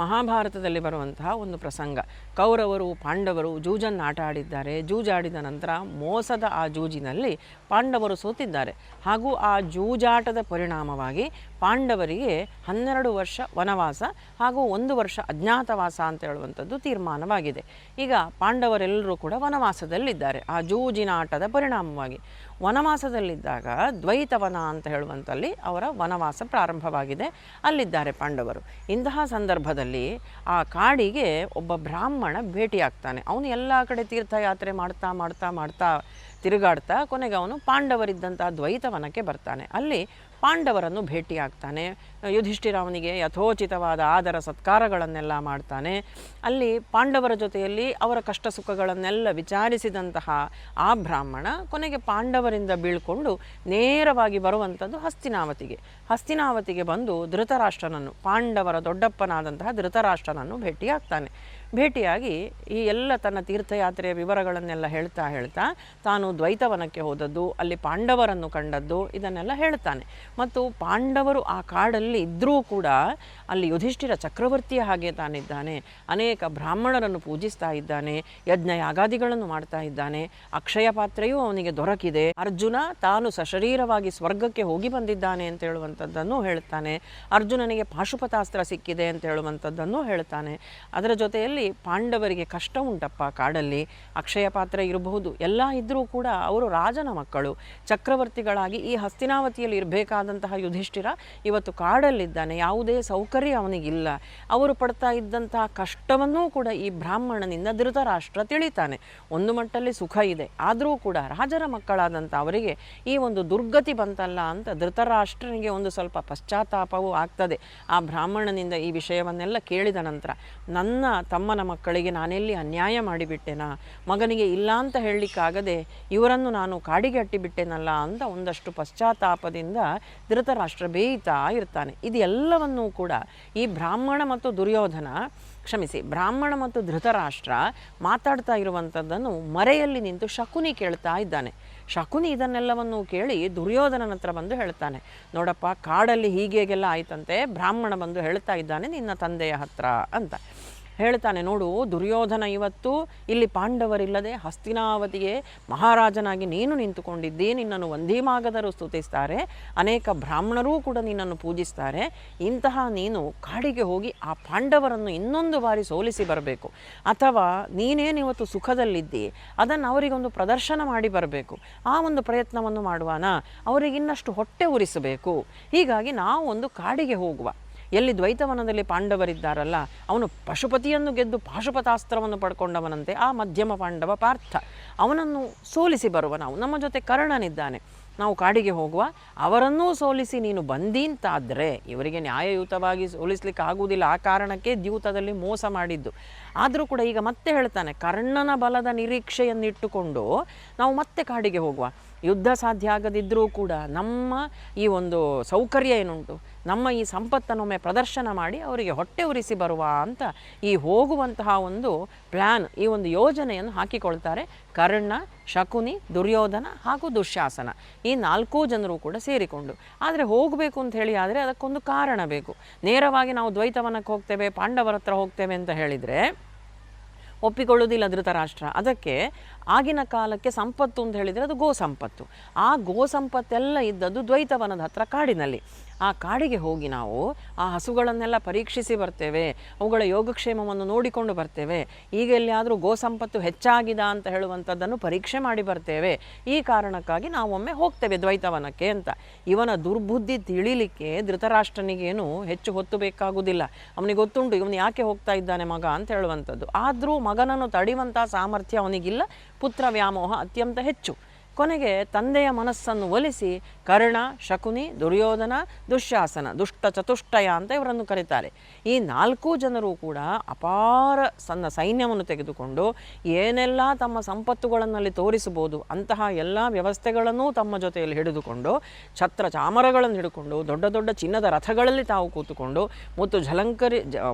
ಮಹಾಭಾರತದಲ್ಲಿ ಬರುವಂತಹ ಒಂದು ಪ್ರಸಂಗ. ಕೌರವರು ಪಾಂಡವರು ಜೂಜನ್ನು ಆಟ ಆಡಿದ್ದಾರೆ. ಜೂಜಾಡಿದ ನಂತರ ಮೋಸದ ಆ ಜೂಜಿನಲ್ಲಿ ಪಾಂಡವರು ಸೋತಿದ್ದಾರೆ. ಹಾಗೂ ಆ ಜೂಜಾಟದ ಪರಿಣಾಮವಾಗಿ ಪಾಂಡವರಿಗೆ 12 ವರ್ಷ ವನವಾಸ ಹಾಗೂ 1 ವರ್ಷ ಅಜ್ಞಾತವಾಸ ಅಂತ ಹೇಳುವಂಥದ್ದು ತೀರ್ಮಾನವಾಗಿದೆ. ಈಗ ಪಾಂಡವರೆಲ್ಲರೂ ಕೂಡ ವನವಾಸದಲ್ಲಿದ್ದಾರೆ. ಆ ಜೂಜಿನ ಆಟದ ಪರಿಣಾಮವಾಗಿ ವನವಾಸದಲ್ಲಿದ್ದಾಗ ದ್ವೈತವನ ಅಂತ ಹೇಳುವಂಥಲ್ಲಿ ಅವರ ವನವಾಸ ಪ್ರಾರಂಭವಾಗಿದೆ. ಅಲ್ಲಿದ್ದಾರೆ ಪಾಂಡವರು. ಇಂತಹ ಸಂದರ್ಭದಲ್ಲಿ ಆ ಕಾಡಿಗೆ ಒಬ್ಬ ಬ್ರಾಹ್ಮಣ ಭೇಟಿಯಾಗ್ತಾನೆ. ಅವನು ಎಲ್ಲ ಕಡೆ ತೀರ್ಥಯಾತ್ರೆ ಮಾಡ್ತಾ ಮಾಡ್ತಾ ಮಾಡ್ತಾ ತಿರುಗಾಡ್ತಾ ಕೊನೆಗೆ ಅವನು ಪಾಂಡವರಿದ್ದಂತಹ ದ್ವೈತವನಕ್ಕೆ ಬರ್ತಾನೆ. ಅಲ್ಲಿ ಪಾಂಡವರನ್ನು ಭೇಟಿಯಾಗ್ತಾನೆ. ಯುಧಿಷ್ಠಿರ ಅವನಿಗೆ ಯಥೋಚಿತವಾದ ಆದರ ಸತ್ಕಾರಗಳನ್ನೆಲ್ಲ ಮಾಡ್ತಾನೆ. ಅಲ್ಲಿ ಪಾಂಡವರ ಜೊತೆಯಲ್ಲಿ ಅವರ ಕಷ್ಟ ಸುಖಗಳನ್ನೆಲ್ಲ ವಿಚಾರಿಸಿದಂತಹ ಆ ಬ್ರಾಹ್ಮಣ ಕೊನೆಗೆ ಪಾಂಡವರಿಂದ ಬೀಳ್ಕೊಂಡು ನೇರವಾಗಿ ಬರುವಂಥದ್ದು ಹಸ್ತಿನಾವತಿಗೆ ಬಂದು ಧೃತರಾಷ್ಟ್ರನನ್ನು, ಪಾಂಡವರ ದೊಡ್ಡಪ್ಪನಾದಂತಹ ಧೃತರಾಷ್ಟ್ರನನ್ನು ಭೇಟಿಯಾಗ್ತಾನೆ. ಭೇಟಿಯಾಗಿ ಈ ಎಲ್ಲ ತನ್ನ ತೀರ್ಥಯಾತ್ರೆಯ ವಿವರಗಳನ್ನೆಲ್ಲ ಹೇಳ್ತಾ ತಾನು ದ್ವೈತವನಕ್ಕೆ ಹೋದದ್ದು, ಅಲ್ಲಿ ಪಾಂಡವರನ್ನು ಕಂಡದ್ದು, ಇದನ್ನೆಲ್ಲ ಹೇಳ್ತಾನೆ. ಮತ್ತು ಪಾಂಡವರು ಆ ಕಾಡಲ್ಲಿ ಇದ್ದರೂ ಕೂಡ ಅಲ್ಲಿ ಯುಧಿಷ್ಠಿರ ಚಕ್ರವರ್ತಿಯ ಹಾಗೆ ತಾನಿದ್ದಾನೆ. ಅನೇಕ ಬ್ರಾಹ್ಮಣರನ್ನು ಪೂಜಿಸ್ತಾ ಇದ್ದಾನೆ, ಯಜ್ಞ ಯಾಗಾದಿಗಳನ್ನು ಮಾಡ್ತಾ ಇದ್ದಾನೆ. ಅಕ್ಷಯ ಪಾತ್ರೆಯೂ ಅವನಿಗೆ ದೊರಕಿದೆ. ಅರ್ಜುನ ತಾನು ಸಶರೀರವಾಗಿ ಸ್ವರ್ಗಕ್ಕೆ ಹೋಗಿ ಬಂದಿದ್ದಾನೆ ಅಂತ ಹೇಳುವಂಥದ್ದನ್ನು ಹೇಳ್ತಾನೆ. ಅರ್ಜುನನಿಗೆ ಪಾಶುಪತಾಸ್ತ್ರ ಸಿಕ್ಕಿದೆ ಅಂತ ಹೇಳುವಂಥದ್ದನ್ನು ಹೇಳ್ತಾನೆ. ಅದರ ಜೊತೆಯಲ್ಲಿ ಪಾಂಡವರಿಗೆ ಕಷ್ಟ ಉಂಟಪ್ಪ ಕಾಡಲ್ಲಿ, ಅಕ್ಷಯ ಪಾತ್ರೆ ಇರಬಹುದು, ಎಲ್ಲ ಇದ್ದರೂ ಕೂಡ ಅವರು ರಾಜನ ಮಕ್ಕಳು, ಚಕ್ರವರ್ತಿಗಳಾಗಿ ಈ ಹಸ್ತಿನಾವತಿಯಲ್ಲಿ ಇರಬೇಕಾದಂತಹ ಯುಧಿಷ್ಠಿರ ಇವತ್ತು ಕಾಡಲ್ಲಿದ್ದಾನೆ, ಯಾವುದೇ ಸೌಕರ್ಯ ಅವನಿಗಿಲ್ಲ. ಅವರು ಪಡ್ತಾ ಇದ್ದಂತಹ ಕಷ್ಟವನ್ನೂ ಕೂಡ ಈ ಬ್ರಾಹ್ಮಣನಿಂದ ಧೃತರಾಷ್ಟ್ರ ತಿಳಿತಾನೆ. ಒಂದು ಮಟ್ಟಲ್ಲಿ ಸುಖ ಇದೆ, ಆದರೂ ಕೂಡ ರಾಜರ ಮಕ್ಕಳಾದಂಥ ಅವರಿಗೆ ಈ ಒಂದು ದುರ್ಗತಿ ಬಂತಲ್ಲ ಅಂತ ಧೃತರಾಷ್ಟ್ರನಿಗೆ ಒಂದು ಸ್ವಲ್ಪ ಪಶ್ಚಾತ್ತಾಪವೂ ಆಗ್ತದೆ. ಆ ಬ್ರಾಹ್ಮಣನಿಂದ ಈ ವಿಷಯವನ್ನೆಲ್ಲ ಕೇಳಿದ ನಂತರ ನನ್ನ ತಮ್ಮನ ಮಕ್ಕಳಿಗೆ ನಾನೆಲ್ಲಿ ಅನ್ಯಾಯ ಮಾಡಿಬಿಟ್ಟೆನಾ, ಮಗನಿಗೆ ಇಲ್ಲ ಅಂತ ಹೇಳಲಿಕ್ಕಾಗದೆ ಇವರನ್ನು ನಾನು ಕಾಡಿಗೆ ಅಟ್ಟಿಬಿಟ್ಟೆನಲ್ಲ ಅಂತ ಒಂದಷ್ಟು ಪಶ್ಚಾತ್ತಾಪದಿಂದ ಧೃತರಾಷ್ಟ್ರ ಬೇಯ್ತಾ ಇರ್ತಾನೆ. ಇದೆಲ್ಲವನ್ನೂ ಕೂಡ ಈ ಬ್ರಾಹ್ಮಣ ಮತ್ತು ಧೃತರಾಷ್ಟ್ರ ಮಾತಾಡ್ತಾ ಇರುವಂಥದ್ದನ್ನು ಮರೆಯಲ್ಲಿ ನಿಂತು ಶಕುನಿ ಕೇಳ್ತಾ ಇದ್ದಾನೆ. ಶಕುನಿ ಇದನ್ನೆಲ್ಲವನ್ನು ಕೇಳಿ ದುರ್ಯೋಧನನ ಹತ್ರ ಬಂದು ಹೇಳ್ತಾನೆ, ನೋಡಪ್ಪ ಕಾಡಲ್ಲಿ ಹೀಗೆಲ್ಲ ಆಯ್ತಂತೆ, ಬ್ರಾಹ್ಮಣ ಬಂದು ಹೇಳ್ತಾ ಇದ್ದಾನೆ ನಿನ್ನ ತಂದೆಯ ಹತ್ರ ಅಂತ ಹೇಳ್ತಾನೆ. ನೋಡು, ದುರ್ಯೋಧನ ಇವತ್ತು ಇಲ್ಲಿ ಪಾಂಡವರಿಲ್ಲದೆ ಹಸ್ತಿನಾವತಿಗೆ ಮಹಾರಾಜನಾಗಿ ನೀನು ನಿಂತುಕೊಂಡಿದ್ದಿ, ನಿನ್ನನ್ನು ವಂದಿಮಾಗದರು ಸ್ತುತಿಸ್ತಾರೆ, ಅನೇಕ ಬ್ರಾಹ್ಮಣರೂ ಕೂಡ ನಿನ್ನನ್ನು ಪೂಜಿಸ್ತಾರೆ. ಇಂತಹ ನೀನು ಕಾಡಿಗೆ ಹೋಗಿ ಆ ಪಾಂಡವರನ್ನು ಇನ್ನೊಂದು ಬಾರಿ ಸೋಲಿಸಿ ಬರಬೇಕು, ಅಥವಾ ನೀನೇನಿವತ್ತು ಸುಖದಲ್ಲಿದ್ದಿ ಅದನ್ನು ಅವರಿಗೊಂದು ಪ್ರದರ್ಶನ ಮಾಡಿ ಬರಬೇಕು. ಆ ಒಂದು ಪ್ರಯತ್ನವನ್ನು ಮಾಡುವಾನ, ಅವರಿಗೆ ಇನ್ನಷ್ಟು ಹೊಟ್ಟೆ ಉರಿಸಬೇಕು. ಹೀಗಾಗಿ ನಾವು ಒಂದು ಕಾಡಿಗೆ ಹೋಗುವ. ಎಲ್ಲಿ ದ್ವೈತವನದಲ್ಲಿ ಪಾಂಡವರಿದ್ದಾರಲ್ಲ, ಅವನು ಪಶುಪತಿಯನ್ನು ಗೆದ್ದು ಪಾಶುಪತಾಸ್ತ್ರವನ್ನು ಪಡ್ಕೊಂಡವನಂತೆ ಆ ಮಧ್ಯಮ ಪಾಂಡವ ಪಾರ್ಥ, ಅವನನ್ನು ಸೋಲಿಸಿ ಬರುವ ನಾವು. ನಮ್ಮ ಜೊತೆ ಕರ್ಣನಿದ್ದಾನೆ, ನಾವು ಕಾಡಿಗೆ ಹೋಗುವ. ಅವರನ್ನೂ ಸೋಲಿಸಿ ನೀನು ಬಂದೀಂತಾದರೆ, ಇವರಿಗೆ ನ್ಯಾಯಯುತವಾಗಿ ಸೋಲಿಸ್ಲಿಕ್ಕೆ ಆಗುವುದಿಲ್ಲ, ಆ ಕಾರಣಕ್ಕೆ ದ್ಯೂತದಲ್ಲಿ ಮೋಸ ಮಾಡಿದ್ದು. ಆದರೂ ಕೂಡ ಈಗ ಮತ್ತೆ ಹೇಳ್ತಾನೆ, ಕರ್ಣನ ಬಲದ ನಿರೀಕ್ಷೆಯನ್ನಿಟ್ಟುಕೊಂಡು ನಾವು ಮತ್ತೆ ಕಾಡಿಗೆ ಹೋಗುವ. ಯುದ್ಧ ಸಾಧ್ಯ ಆಗದಿದ್ದರೂ ಕೂಡ ನಮ್ಮ ಈ ಒಂದು ಸೌಕರ್ಯ ಏನುಂಟು, ನಮ್ಮ ಈ ಸಂಪತ್ತನ್ನೊಮ್ಮೆ ಪ್ರದರ್ಶನ ಮಾಡಿ ಅವರಿಗೆ ಹೊಟ್ಟೆ ಉರಿಸಿ ಬರುವ ಅಂತ ಈ ಹೋಗುವಂತಹ ಒಂದು ಪ್ಲ್ಯಾನ್, ಈ ಒಂದು ಯೋಜನೆಯನ್ನು ಹಾಕಿಕೊಳ್ತಾರೆ ಕರ್ಣ, ಶಕುನಿ, ದುರ್ಯೋಧನ ಹಾಗೂ ದುಶ್ಯಾಸನ, ಈ 4 ಜನರು ಕೂಡ ಸೇರಿಕೊಂಡು. ಆದರೆ ಹೋಗಬೇಕು ಅಂತ ಹೇಳಿ ಆದರೆ ಅದಕ್ಕೊಂದು ಕಾರಣ ಬೇಕು. ನೇರವಾಗಿ ನಾವು ದ್ವೈತವನಕ್ಕೆ ಹೋಗ್ತೇವೆ, ಪಾಂಡವರ ಹತ್ರ ಹೋಗ್ತೇವೆ ಅಂತ ಹೇಳಿದರೆ ಒಪ್ಪಿಕೊಳ್ಳುವುದಿಲ್ಲ ಧೃತರಾಷ್ಟ್ರ. ಅದಕ್ಕೆ ಆಗಿನ ಕಾಲಕ್ಕೆ ಸಂಪತ್ತು ಅಂತ ಹೇಳಿದರೆ ಅದು ಗೋ ಸಂಪತ್ತು. ಆ ಗೋ ಸಂಪತ್ತೆಲ್ಲ ಇದ್ದದ್ದು ದ್ವೈತವನದ ಹತ್ರ ಕಾಡಿನಲ್ಲಿ. ಆ ಕಾಡಿಗೆ ಹೋಗಿ ನಾವು ಆ ಹಸುಗಳನ್ನೆಲ್ಲ ಪರೀಕ್ಷಿಸಿ ಬರ್ತೇವೆ, ಅವುಗಳ ಯೋಗಕ್ಷೇಮವನ್ನು ನೋಡಿಕೊಂಡು ಬರ್ತೇವೆ. ಈಗ ಎಲ್ಲಿಯಾದರೂ ಗೋ ಸಂಪತ್ತು ಹೆಚ್ಚಾಗಿದ ಅಂತ ಹೇಳುವಂಥದ್ದನ್ನು ಪರೀಕ್ಷೆ ಮಾಡಿ ಬರ್ತೇವೆ. ಈ ಕಾರಣಕ್ಕಾಗಿ ನಾವೊಮ್ಮೆ ಹೋಗ್ತೇವೆ ದ್ವೈತವನಕ್ಕೆ ಅಂತ. ಇವನ ದುರ್ಬುದ್ಧಿ ತಿಳಿಲಿಕ್ಕೆ ಧೃತರಾಷ್ಟ್ರನಿಗೇನು ಹೆಚ್ಚು ಹೊತ್ತು ಬೇಕಾಗುವುದಿಲ್ಲ. ಅವನಿಗೆ ಗೊತ್ತುಂಟು ಇವನು ಯಾಕೆ ಹೋಗ್ತಾ ಇದ್ದಾನೆ ಮಗ ಅಂತ ಹೇಳುವಂಥದ್ದು. ಆದರೂ ಮಗನನ್ನು ತಡೆಯುವಂಥ ಸಾಮರ್ಥ್ಯ ಅವನಿಗಿಲ್ಲ. ಪುತ್ರ ವ್ಯಾಮೋಹ ಅತ್ಯಂತ ಹೆಚ್ಚು. ಕೊನೆಗೆ ತಂದೆಯ ಮನಸ್ಸನ್ನು ಒಲಿಸಿ ಕರ್ಣ, ಶಕುನಿ, ದುರ್ಯೋಧನ, ದುಶ್ಯಾಸನ, ದುಷ್ಟ ಚತುಷ್ಟಯ ಅಂತ ಇವರನ್ನು ಕರೀತಾರೆ. ಈ 4 ಜನರು ಕೂಡ ಅಪಾರ ಸಣ್ಣ ಸೈನ್ಯವನ್ನು ತೆಗೆದುಕೊಂಡು ಏನೆಲ್ಲ ತಮ್ಮ ಸಂಪತ್ತುಗಳನ್ನಲ್ಲಿ ತೋರಿಸಬಹುದು ಅಂತಹ ಎಲ್ಲ ವ್ಯವಸ್ಥೆಗಳನ್ನೂ ತಮ್ಮ ಜೊತೆಯಲ್ಲಿ ಹಿಡಿದುಕೊಂಡು, ಛತ್ರ ಚಾಮರಗಳನ್ನು ಹಿಡ್ಕೊಂಡು, ದೊಡ್ಡ ದೊಡ್ಡ ಚಿನ್ನದ ರಥಗಳಲ್ಲಿ ತಾವು ಕೂತುಕೊಂಡು,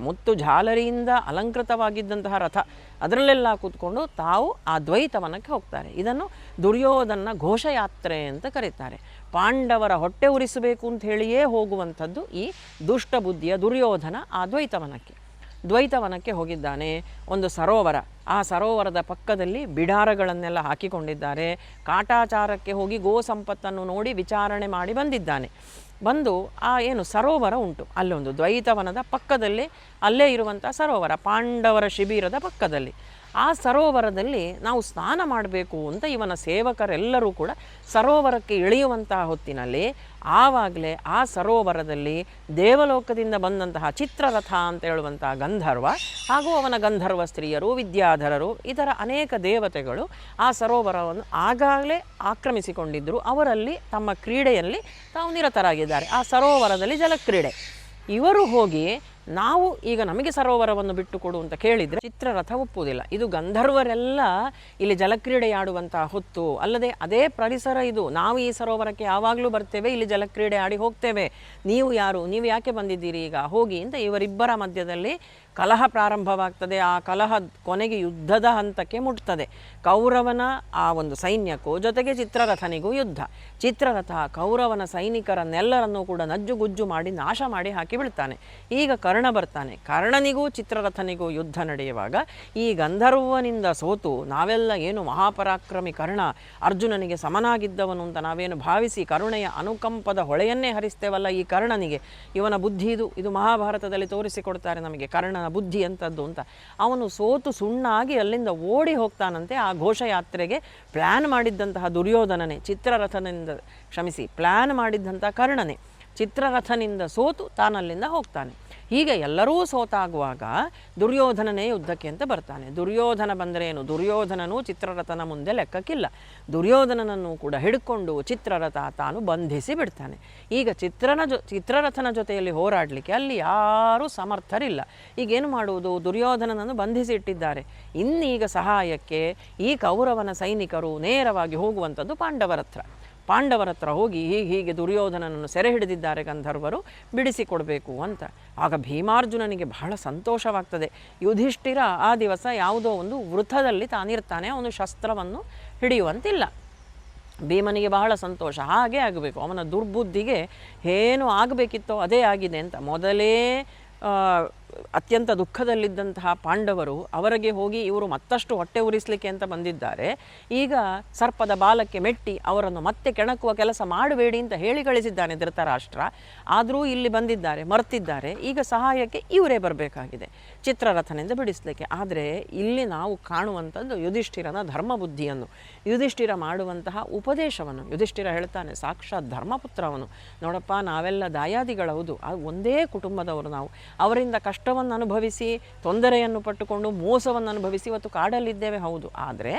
ಮುತ್ತು ಝಾಲರಿಯಿಂದ ಅಲಂಕೃತವಾಗಿದ್ದಂತಹ ರಥ ಅದರಲ್ಲೆಲ್ಲ ಕೂತ್ಕೊಂಡು ತಾವು ಆ ದ್ವೈತವನಕ್ಕೆ ಹೋಗ್ತಾರೆ. ಇದನ್ನು ದುರ್ಯೋಧನ ಘೋಷಯಾತ್ರೆ ಅಂತ ಕರೀತಾರೆ. ಪಾಂಡವರ ಹೊಟ್ಟೆ ಉರಿಸಬೇಕು ಅಂತ ಹೇಳಿಯೇ ಹೋಗುವಂಥದ್ದು ಈ ದುಷ್ಟ ಬುದ್ಧಿಯ ದುರ್ಯೋಧನ ಆ ದ್ವೈತವನಕ್ಕೆ. ದ್ವೈತವನಕ್ಕೆ ಹೋಗಿದ್ದಾನೆ. ಒಂದು ಸರೋವರ, ಆ ಸರೋವರದ ಪಕ್ಕದಲ್ಲಿ ಬಿಡಾರಗಳನ್ನೆಲ್ಲ ಹಾಕಿಕೊಂಡಿದ್ದಾರೆ. ಕಾಟಾಚಾರಕ್ಕೆ ಹೋಗಿ ಗೋ ಸಂಪತ್ತನ್ನು ನೋಡಿ ವಿಚಾರಣೆ ಮಾಡಿ ಬಂದಿದ್ದಾನೆ. ಬಂದು ಆ ಏನು ಸರೋವರ ಉಂಟು, ಅಲ್ಲೊಂದು ದ್ವೈತವನದ ಪಕ್ಕದಲ್ಲಿ ಅಲ್ಲೇ ಇರುವಂಥ ಸರೋವರ, ಪಾಂಡವರ ಶಿಬಿರದ ಪಕ್ಕದಲ್ಲಿ. ಆ ಸರೋವರದಲ್ಲಿ ನಾವು ಸ್ನಾನ ಮಾಡಬೇಕು ಅಂತ ಇವನ ಸೇವಕರೆಲ್ಲರೂ ಕೂಡ ಸರೋವರಕ್ಕೆ ಇಳಿಯುವಂತಹ ಹೊತ್ತಿನಲ್ಲಿ ಆವಾಗಲೇ ಆ ಸರೋವರದಲ್ಲಿ ದೇವಲೋಕದಿಂದ ಬಂದಂತಹ ಚಿತ್ರರಥ ಅಂತ ಹೇಳುವಂತಹ ಗಂಧರ್ವ ಹಾಗೂ ಅವನ ಗಂಧರ್ವ ಸ್ತ್ರೀಯರು, ವಿದ್ಯಾಧರರು, ಇತರ ಅನೇಕ ದೇವತೆಗಳು ಆ ಸರೋವರವನ್ನು ಆಗಾಗಲೇ ಆಕ್ರಮಿಸಿಕೊಂಡಿದ್ದರು. ಅವರಲ್ಲಿ ತಮ್ಮ ಕ್ರೀಡೆಯಲ್ಲಿ ತಾವು ನಿರತರಾಗಿದ್ದಾರೆ. ಆ ಸರೋವರದಲ್ಲಿ ಜಲಕ್ರೀಡೆ. ಇವರು ಹೋಗಿ ನಾವು ಈಗ ನಮಗೆ ಸರೋವರವನ್ನು ಬಿಟ್ಟು ಕೊಡು ಅಂತ ಕೇಳಿದರೆ ಚಿತ್ರರಥ ಒಪ್ಪುವುದಿಲ್ಲ. ಇದು ಗಂಧರ್ವರೆಲ್ಲ ಇಲ್ಲಿ ಜಲಕ್ರೀಡೆಯಾಡುವಂತಹ ಹೊತ್ತು, ಅಲ್ಲದೆ ಅದೇ ಪರಿಸರ ಇದು. ನಾವು ಈ ಸರೋವರಕ್ಕೆ ಯಾವಾಗಲೂ ಬರ್ತೇವೆ, ಇಲ್ಲಿ ಜಲಕ್ರೀಡೆ ಆಡಿ ಹೋಗ್ತೇವೆ. ನೀವು ಯಾರು, ನೀವು ಯಾಕೆ ಬಂದಿದ್ದೀರಿ ಈಗ, ಹೋಗಿ ಅಂತ ಇವರಿಬ್ಬರ ಮಧ್ಯದಲ್ಲಿ ಕಲಹ ಪ್ರಾರಂಭವಾಗ್ತದೆ. ಆ ಕಲಹ ಕೊನೆಗೆ ಯುದ್ಧದ ಹಂತಕ್ಕೆ ಮುಟ್ತದೆ. ಕೌರವನ ಆ ಒಂದು ಸೈನ್ಯಕ್ಕೂ ಜೊತೆಗೆ ಚಿತ್ರರಥನಿಗೂ ಯುದ್ಧ. ಚಿತ್ರರಥ ಕೌರವನ ಸೈನಿಕರನ್ನೆಲ್ಲರನ್ನೂ ಕೂಡ ನಜ್ಜುಗುಜ್ಜು ಮಾಡಿ ನಾಶ ಮಾಡಿ ಹಾಕಿ ಬಿಡ್ತಾನೆ. ಈಗ ಕರ್ಣ ಬರ್ತಾನೆ. ಕರ್ಣನಿಗೂ ಚಿತ್ರರಥನಿಗೂ ಯುದ್ಧ ನಡೆಯುವಾಗ ಈ ಗಂಧರ್ವನಿಂದ ಸೋತು ನಾವೆಲ್ಲ ಏನು ಮಹಾಪರಾಕ್ರಮಿ ಕರ್ಣ, ಅರ್ಜುನನಿಗೆ ಸಮನಾಗಿದ್ದವನು ಅಂತ ನಾವೇನು ಭಾವಿಸಿ ಕರುಣೆಯ ಅನುಕಂಪದ ಹೊಳೆಯನ್ನೇ ಹರಿಸ್ತೇವಲ್ಲ ಈ ಕರ್ಣನಿಗೆ, ಇವನ ಬುದ್ಧಿ ಇದು ಮಹಾಭಾರತದಲ್ಲಿ ತೋರಿಸಿಕೊಡ್ತಾರೆ ನಮಗೆ ಕರ್ಣನ ಬುದ್ಧಿ ಅಂತದ್ದು ಅಂತ. ಅವನು ಸೋತು ಸುಣ್ಣಾಗಿ ಅಲ್ಲಿಂದ ಓಡಿ ಹೋಗ್ತಾನಂತೆ. ಆ ಘೋಷಯಾತ್ರೆಗೆ ಪ್ಲ್ಯಾನ್ ಮಾಡಿದ್ದಂತಹ ದುರ್ಯೋಧನನೇ, ಪ್ಲ್ಯಾನ್ ಮಾಡಿದ್ದಂಥ ಕರ್ಣನೇ ಚಿತ್ರರಥನಿಂದ ಸೋತು ತಾನಲ್ಲಿಂದ ಹೋಗ್ತಾನೆ. ಹೀಗೆ ಎಲ್ಲರೂ ಸೋತಾಗುವಾಗ ದುರ್ಯೋಧನನೇ ಯುದ್ಧಕ್ಕೆ ಅಂತ ಬರ್ತಾನೆ. ದುರ್ಯೋಧನ ಬಂದರೆ ಏನು, ದುರ್ಯೋಧನನು ಚಿತ್ರರಥನ ಮುಂದೆ ಲೆಕ್ಕಕ್ಕಿಲ್ಲ. ದುರ್ಯೋಧನನನ್ನು ಕೂಡ ಹಿಡ್ಕೊಂಡು ಚಿತ್ರರಥ ತಾನು ಬಂಧಿಸಿ ಬಿಡ್ತಾನೆ. ಈಗ ಚಿತ್ರರಥನ ಜೊತೆಯಲ್ಲಿ ಹೋರಾಡಲಿಕ್ಕೆ ಅಲ್ಲಿ ಯಾರೂ ಸಮರ್ಥರಿಲ್ಲ. ಈಗೇನು ಮಾಡುವುದು, ದುರ್ಯೋಧನನನ್ನು ಬಂಧಿಸಿ ಇಟ್ಟಿದ್ದಾರೆ. ಇನ್ನೀಗ ಸಹಾಯಕ್ಕೆ ಈ ಕೌರವನ ಸೈನಿಕರು ನೇರವಾಗಿ ಹೋಗುವಂಥದ್ದು ಪಾಂಡವರ ಹತ್ರ ಹೋಗಿ ಹೀಗೆ ದುರ್ಯೋಧನನನ್ನು ಸೆರೆ ಹಿಡಿದಿದ್ದಾರೆ ಗಂಧರ್ವರು, ಬಿಡಿಸಿಕೊಡಬೇಕು ಅಂತ. ಆಗ ಭೀಮಾರ್ಜುನನಿಗೆ ಬಹಳ ಸಂತೋಷವಾಗ್ತದೆ. ಯುಧಿಷ್ಠಿರ ಆ ದಿವಸ ಯಾವುದೋ ಒಂದು ವೃಥದಲ್ಲಿ ತಾನಿರ್ತಾನೆ, ಅವನು ಶಸ್ತ್ರವನ್ನು ಹಿಡಿಯುವಂತಿಲ್ಲ. ಭೀಮನಿಗೆ ಬಹಳ ಸಂತೋಷ, ಹಾಗೇ ಆಗಬೇಕು, ಅವನ ದುರ್ಬುದ್ಧಿಗೆ ಏನು ಆಗಬೇಕಿತ್ತೋ ಅದೇ ಆಗಿದೆ ಅಂತ. ಮೊದಲೇ ಅತ್ಯಂತ ದುಃಖದಲ್ಲಿದ್ದಂತಹ ಪಾಂಡವರು ಅವರಿಗೆ ಹೋಗಿ ಇವರು ಮತ್ತಷ್ಟು ಹೊಟ್ಟೆ ಉರಿಸಲಿಕ್ಕೆ ಅಂತ ಬಂದಿದ್ದಾರೆ. ಈಗ ಸರ್ಪದ ಬಾಲಕ್ಕೆ ಮೆಟ್ಟಿ ಅವರನ್ನು ಮತ್ತೆ ಕೆಣಕುವ ಕೆಲಸ ಮಾಡಬೇಡಿ ಅಂತ ಹೇಳಿ ಕಳಿಸಿದ್ದಾನೆ ಧೃತರಾಷ್ಟ್ರ. ಆದರೂ ಇಲ್ಲಿ ಬಂದಿದ್ದಾರೆ, ಮರ್ತಿದ್ದಾರೆ. ಈಗ ಸಹಾಯಕ್ಕೆ ಇವರೇ ಬರಬೇಕಾಗಿದೆ ಚಿತ್ರರಥನಿಂದ ಬಿಡಿಸಲಿಕ್ಕೆ. ಆದರೆ ಇಲ್ಲಿ ನಾವು ಕಾಣುವಂಥದ್ದು ಯುಧಿಷ್ಠಿರನ ಧರ್ಮಬುದ್ಧಿಯನ್ನು, ಯುಧಿಷ್ಠಿರ ಮಾಡುವಂತಹ ಉಪದೇಶವನ್ನು. ಯುಧಿಷ್ಠಿರ ಹೇಳ್ತಾನೆ, ಸಾಕ್ಷಾತ್ ಧರ್ಮಪುತ್ರವನು. ನೋಡಪ್ಪ, ನಾವೆಲ್ಲ ದಾಯಾದಿಗಳೌದು, ಒಂದೇ ಕುಟುಂಬದವರು ನಾವು. ಅವರಿಂದ ಕಷ್ಟವನ್ನು ಅನುಭವಿಸಿ, ತೊಂದರೆಯನ್ನು ಪಟ್ಟುಕೊಂಡು, ಮೋಸವನ್ನು ಅನುಭವಿಸಿ ಇವತ್ತು ಕಾಡಲ್ಲಿದ್ದೇವೆ, ಹೌದು. ಆದರೆ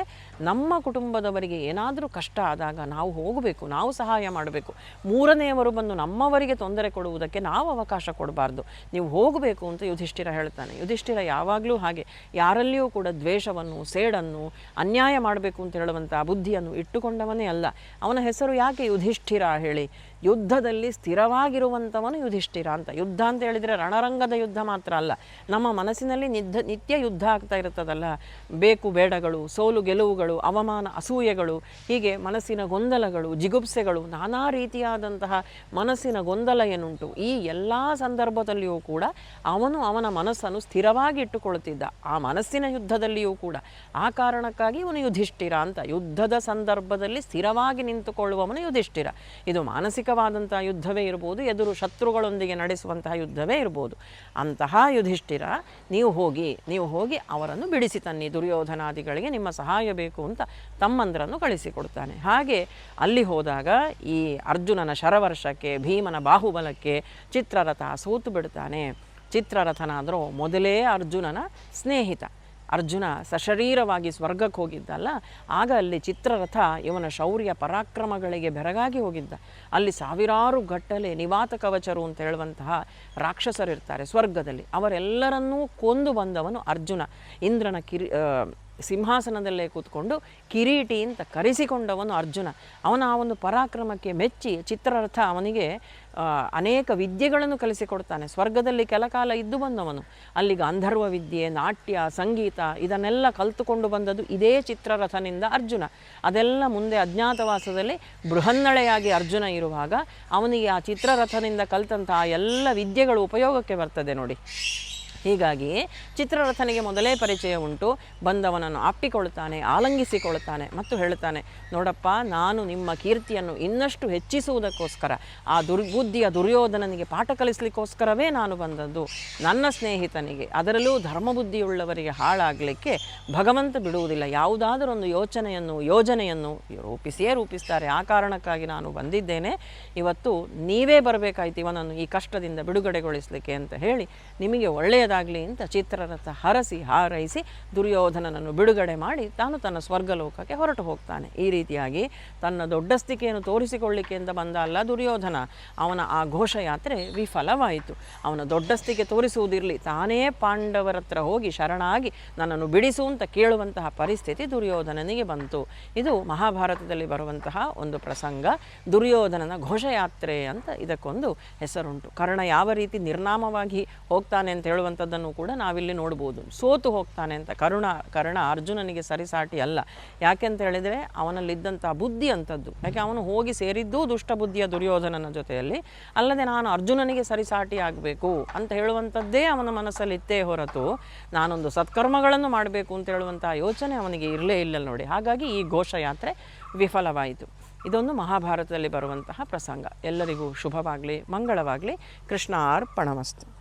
ನಮ್ಮ ಕುಟುಂಬದವರಿಗೆ ಏನಾದರೂ ಕಷ್ಟ ಆದಾಗ ನಾವು ಹೋಗಬೇಕು, ನಾವು ಸಹಾಯ ಮಾಡಬೇಕು. ಮೂರನೆಯವರು ಬಂದು ನಮ್ಮವರಿಗೆ ತೊಂದರೆ ಕೊಡುವುದಕ್ಕೆ ನಾವು ಅವಕಾಶ ಕೊಡಬಾರ್ದು, ನೀವು ಹೋಗಬೇಕು ಅಂತ ಯುಧಿಷ್ಠಿರ ಹೇಳ್ತಾನೆ. ಯುಧಿಷ್ಠಿರ ಯಾವಾಗಲೂ ಹಾಗೆ, ಯಾರಲ್ಲಿಯೂ ಕೂಡ ದ್ವೇಷವನ್ನು, ಸೇಡನ್ನು, ಅನ್ಯಾಯ ಮಾಡಬೇಕು ಅಂತ ಹೇಳುವಂಥ ಬುದ್ಧಿಯನ್ನು ಇಟ್ಟುಕೊಂಡವನೇ ಅಲ್ಲ. ಅವನ ಹೆಸರು ಯಾಕೆ ಯುಧಿಷ್ಠಿರ ಹೇಳಿ? ಯುದ್ಧದಲ್ಲಿ ಸ್ಥಿರವಾಗಿರುವಂಥವನು ಯುಧಿಷ್ಠಿರ ಅಂತ. ಯುದ್ಧ ಅಂತ ಹೇಳಿದರೆ ರಣರಂಗದ ಯುದ್ಧ ಮಾತ್ರ ಅಲ್ಲ, ನಮ್ಮ ಮನಸ್ಸಿನಲ್ಲಿ ನಿತ್ಯ ಯುದ್ಧ ಆಗ್ತಾ ಇರುತ್ತದಲ್ಲ. ಬೇಕು ಬೇಡಗಳು, ಸೋಲು ಗೆಲುವುಗಳು, ಅವಮಾನ ಅಸೂಯೆಗಳು, ಹೀಗೆ ಮನಸ್ಸಿನ ಗೊಂದಲಗಳು, ಜಿಗುಪ್ಸೆಗಳು, ನಾನಾ ರೀತಿಯಾದಂತಹ ಮನಸ್ಸಿನ ಗೊಂದಲ ಏನುಂಟು, ಈ ಎಲ್ಲ ಸಂದರ್ಭದಲ್ಲಿಯೂ ಕೂಡ ಅವನ ಮನಸ್ಸನ್ನು ಸ್ಥಿರವಾಗಿ ಇಟ್ಟುಕೊಳ್ಳುತ್ತಿದ್ದ. ಆ ಮನಸ್ಸಿನ ಯುದ್ಧದಲ್ಲಿಯೂ ಕೂಡ ಆ ಕಾರಣಕ್ಕಾಗಿ ಇವನು ಯುಧಿಷ್ಠಿರ ಅಂತ. ಯುದ್ಧದ ಸಂದರ್ಭದಲ್ಲಿ ಸ್ಥಿರವಾಗಿ ನಿಂತುಕೊಳ್ಳುವವನು ಯುಧಿಷ್ಠಿರ. ಇದು ಮಾನಸಿಕವಾದಂತಹ ಯುದ್ಧವೇ ಇರ್ಬೋದು, ಎದುರು ಶತ್ರುಗಳೊಂದಿಗೆ ನಡೆಸುವಂತಹ ಯುದ್ಧವೇ ಇರ್ಬೋದು. ಅಂತಹ ಯುಧಿಷ್ಠಿರ ನೀವು ಹೋಗಿ ಅವರನ್ನು ಬಿಡಿಸಿ ತನ್ನಿ, ದುರ್ಯೋಧನಾದಿಗಳಿಗೆ ನಿಮ್ಮ ಸಹಾಯ ಬೇಕು ಅಂತ ತಮ್ಮಂದರನ್ನು ಕಳಿಸಿಕೊಡ್ತಾನೆ. ಹಾಗೆ ಅಲ್ಲಿ ಹೋದಾಗ ಈ ಅರ್ಜುನನ ಶರವರ್ಷಕ್ಕೆ, ಭೀಮನ ಬಾಹುಬಲಕ್ಕೆ ಚಿತ್ರರಥ ಸೋತು ಬಿಡ್ತಾನೆ. ಚಿತ್ರರಥನಾದರೂ ಮೊದಲೇ ಅರ್ಜುನನ ಸ್ನೇಹಿತ. ಅರ್ಜುನ ಸಶರೀರವಾಗಿ ಸ್ವರ್ಗಕ್ಕೆ ಹೋಗಿದ್ದಲ್ಲ, ಆಗ ಅಲ್ಲಿ ಚಿತ್ರರಥ ಇವನ ಶೌರ್ಯ ಪರಾಕ್ರಮಗಳಿಗೆ ಬೆರಗಾಗಿ ಹೋಗಿದ್ದ. ಅಲ್ಲಿ ಸಾವಿರಾರು ಗಟ್ಟಲೆ ನಿವಾತ ಕವಚರು ಅಂತ ಹೇಳುವಂತಹ ರಾಕ್ಷಸರಿರ್ತಾರೆ ಸ್ವರ್ಗದಲ್ಲಿ. ಅವರೆಲ್ಲರನ್ನೂ ಕೊಂದು ಬಂದವನು ಅರ್ಜುನ. ಇಂದ್ರನ ಸಿಂಹಾಸನದಲ್ಲೇ ಕೂತ್ಕೊಂಡು ಕಿರೀಟಿ ಅಂತ ಕರೆಸಿಕೊಂಡವನು ಅರ್ಜುನ. ಅವನ ಆ ಒಂದು ಪರಾಕ್ರಮಕ್ಕೆ ಮೆಚ್ಚಿ ಚಿತ್ರರಥ ಅವನಿಗೆ ಅನೇಕ ವಿದ್ಯೆಗಳನ್ನು ಕಲಿಸಿಕೊಡ್ತಾನೆ. ಸ್ವರ್ಗದಲ್ಲಿ ಕೆಲಕಾಲ ಇದ್ದು ಬಂದವನು. ಅಲ್ಲಿ ಗಾಂಧರ್ವ ವಿದ್ಯೆ, ನಾಟ್ಯ, ಸಂಗೀತ ಇದನ್ನೆಲ್ಲ ಕಲಿತುಕೊಂಡು ಬಂದದ್ದು ಇದೇ ಚಿತ್ರರಥನಿಂದ ಅರ್ಜುನ. ಅದೆಲ್ಲ ಮುಂದೆ ಅಜ್ಞಾತವಾಸದಲ್ಲಿ ಬೃಹನ್ನಳೆಯಾಗಿ ಅರ್ಜುನ ಇರುವಾಗ ಅವನಿಗೆ ಆ ಚಿತ್ರರಥನಿಂದ ಕಲಿತಂತಹ ಎಲ್ಲ ವಿದ್ಯೆಗಳು ಉಪಯೋಗಕ್ಕೆ ಬರ್ತದೆ ನೋಡಿ. ಹೀಗಾಗಿ ಚಿತ್ರರಥನಿಗೆ ಮೊದಲೇ ಪರಿಚಯ ಉಂಟು. ಬಂದವನನ್ನು ಅಪ್ಪಿಕೊಳ್ತಾನೆ, ಆಲಂಗಿಸಿಕೊಳ್ತಾನೆ ಮತ್ತು ಹೇಳ್ತಾನೆ, ನೋಡಪ್ಪ, ನಾನು ನಿಮ್ಮ ಕೀರ್ತಿಯನ್ನು ಇನ್ನಷ್ಟು ಹೆಚ್ಚಿಸುವುದಕ್ಕೋಸ್ಕರ ಆ ದುರ್ಬುದ್ಧಿಯ ದುರ್ಯೋಧನನಿಗೆ ಪಾಠ ಕಲಿಸಲಿಕ್ಕೋಸ್ಕರವೇ ನಾನು ಬಂದದ್ದು. ನನ್ನ ಸ್ನೇಹಿತನಿಗೆ, ಅದರಲ್ಲೂ ಧರ್ಮಬುದ್ಧಿಯುಳ್ಳವರಿಗೆ ಹಾಳಾಗಲಿಕ್ಕೆ ಭಗವಂತ ಬಿಡುವುದಿಲ್ಲ. ಯಾವುದಾದರೊಂದು ಯೋಜನೆಯನ್ನು ರೂಪಿಸ್ತಾರೆ. ಆ ಕಾರಣಕ್ಕಾಗಿ ನಾನು ಬಂದಿದ್ದೇನೆ. ಇವತ್ತು ನೀವೇ ಬರಬೇಕಾಯ್ತು ಇವನನ್ನು ಈ ಕಷ್ಟದಿಂದ ಬಿಡುಗಡೆಗೊಳಿಸಲಿಕ್ಕೆ ಅಂತ ಹೇಳಿ, ನಿಮಗೆ ಒಳ್ಳೆಯದಾಗಲಿ ಅಂತ ಚಿತ್ರರಥ ಹಾರೈಸಿ ದುರ್ಯೋಧನನನ್ನು ಬಿಡುಗಡೆ ಮಾಡಿ ತಾನು ತನ್ನ ಸ್ವರ್ಗಲೋಕಕ್ಕೆ ಹೊರಟು ಹೋಗ್ತಾನೆ. ಈ ರೀತಿಯಾಗಿ ತನ್ನ ದೊಡ್ಡಸ್ತಿಕೆಯನ್ನು ತೋರಿಸಿಕೊಳ್ಳಿಕ್ಕೆ ಅಂತ ಬಂದ ಅಲ್ಲ ದುರ್ಯೋಧನ. ಅವನ ಆ ಘೋಷಯಾತ್ರೆ ವಿಫಲವಾಯಿತು. ಅವನ ದೊಡ್ಡಸ್ತಿಕೆ ತೋರಿಸುವುದಿರಲಿ, ತಾನೇ ಪಾಂಡವರ ಹತ್ರ ಹೋಗಿ ಶರಣಾಗಿ ನನ್ನನ್ನು ಬಿಡಿಸು ಅಂತ ಕೇಳುವಂತಹ ಪರಿಸ್ಥಿತಿ ದುರ್ಯೋಧನನಿಗೆ ಬಂತು. ಇದು ಮಹಾಭಾರತದಲ್ಲಿ ಬರುವಂತಹ ಒಂದು ಪ್ರಸಂಗ. ದುರ್ಯೋಧನನ ಘೋಷಯಾತ್ರೆ ಅಂತ ಇದಕ್ಕೊಂದು ಹೆಸರುಂಟು. ಕರ್ಣ ಯಾವ ರೀತಿ ನಿರ್ನಾಮವಾಗಿ ಹೋಗ್ತಾನೆ ಅಂತ ಹೇಳುವಂಥದ್ದನ್ನು ಕೂಡ ನಾವಿಲ್ಲಿ ನೋಡ್ಬೋದು. ಸೋತು ಹೋಗ್ತಾನೆ ಅಂತ. ಕರ್ಣ ಅರ್ಜುನನಿಗೆ ಸರಿಸಾಟಿ ಅಲ್ಲ. ಯಾಕೆಂತ ಹೇಳಿದರೆ ಅವನಲ್ಲಿದ್ದಂಥ ಬುದ್ಧಿ ಅಂಥದ್ದು. ಯಾಕೆ ಅವನು ಹೋಗಿ ಸೇರಿದ್ದೂ ದುಷ್ಟ ಬುದ್ಧಿಯ ದುರ್ಯೋಧನನ ಜೊತೆಯಲ್ಲಿ, ಅಲ್ಲದೆ ನಾನು ಅರ್ಜುನನಿಗೆ ಸರಿಸಾಟಿ ಆಗಬೇಕು ಅಂತ ಹೇಳುವಂಥದ್ದೇ ಅವನ ಮನಸ್ಸಲ್ಲಿತ್ತೇ ಹೊರತು ನಾನೊಂದು ಸತ್ಕರ್ಮಗಳನ್ನು ಮಾಡಬೇಕು ಅಂತ ಹೇಳುವಂಥ ಯೋಚನೆ ಅವನಿಗೆ ಇರಲೇ ಇಲ್ಲ ನೋಡಿ. ಹಾಗಾಗಿ ಈ ಘೋಷಯಾತ್ರೆ ವಿಫಲವಾಯಿತು. ಇದೊಂದು ಮಹಾಭಾರತದಲ್ಲಿ ಬರುವಂತಹ ಪ್ರಸಂಗ. ಎಲ್ಲರಿಗೂ ಶುಭವಾಗಲಿ, ಮಂಗಳವಾಗಲಿ. ಕೃಷ್ಣಾರ್ಪಣಮಸ್ತು.